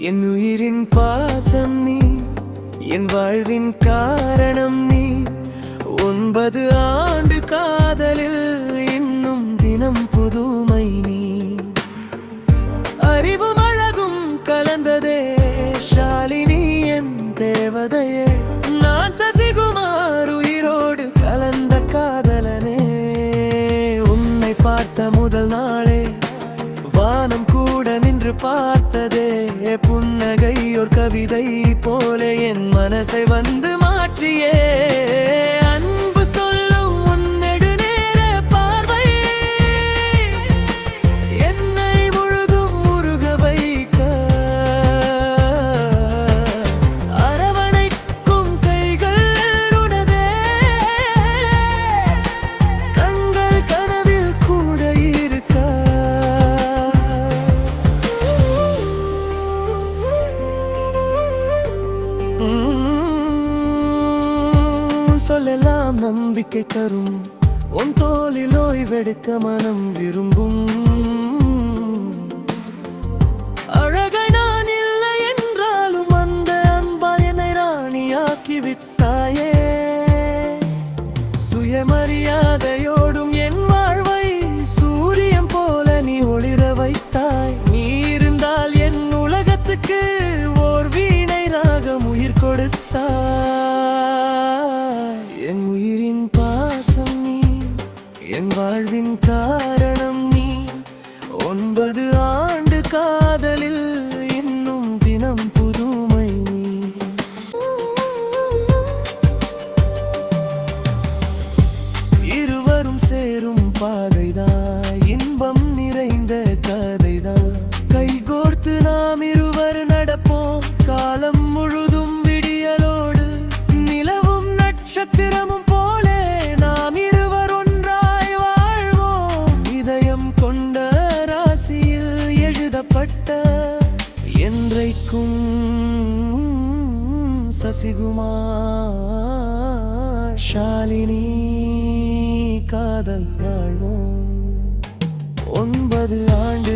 என் உயிரின் பாசம் நீ, என் வாழ்வின் காரணம் நீ. 9 ஆண்டு காதலில் இன்னும் தினம் புதுமை நீ. அறிவும் அழகும் கலந்ததே ஷாலினி என் தேவதையே. நான் சசிகுமார் உயிரோடு கலந்த காதலனே. உன்னை பார்த்த முதல் நாளே வானம் கூட நின்று பார்த்ததே. புன்னகை ஒரு கவிதை போல என் மனசை வந்து மாற்றியே. அன்பு சொல்லும் உன் நெடுநேர பார்வை என்னை முழுதும் முருக வைக்க. அரவணைக்கும் கைகள் உனதே, கண்கள் கனவில் கூட இருக்க. சொல்லெல்லாம் நம்பிக்கை தரும் உன் தோளில் ஓய்வெடுக்க மனம் விரும்பும். அழகை நான் இல்லை என்றாலும் அந்த அன்பா என்னை ராணியாக்கி விட்டாயே. சுயமரியாதையோடும் என் வாழ்வை சூரியன் போல நீ ஒளிர வைத்தாய். நீ இருந்தால் என் உலகத்துக்கு ஓர் வீணை ராகம் உயிர் கொடுத்தாய். என் உயிரின் பாசம் நீ, என் வாழ்வின் காரணம் நீ. 9 ஆண்டு காதலில் இன்னும் தினம் புதுமை நீ. இருவரும் சேரும் பாதைதான் இன்பம் நிறைந்த கதைதான். கைகோர்த்து நாம் இருவர் நடப்போம் காலம் முழுதும் விடியலோடு. நிலவும் நட்சத்திரமும் போலே நாம் இருவர் ஒன்றாய் வாழ்வோம். இதயம் கொண்ட ராசியில் எழுதப்பட்ட என்றைக்கும் சசிகுமார் ஷாலினி காதல் வாழ்வோம். 9 ஆண்டு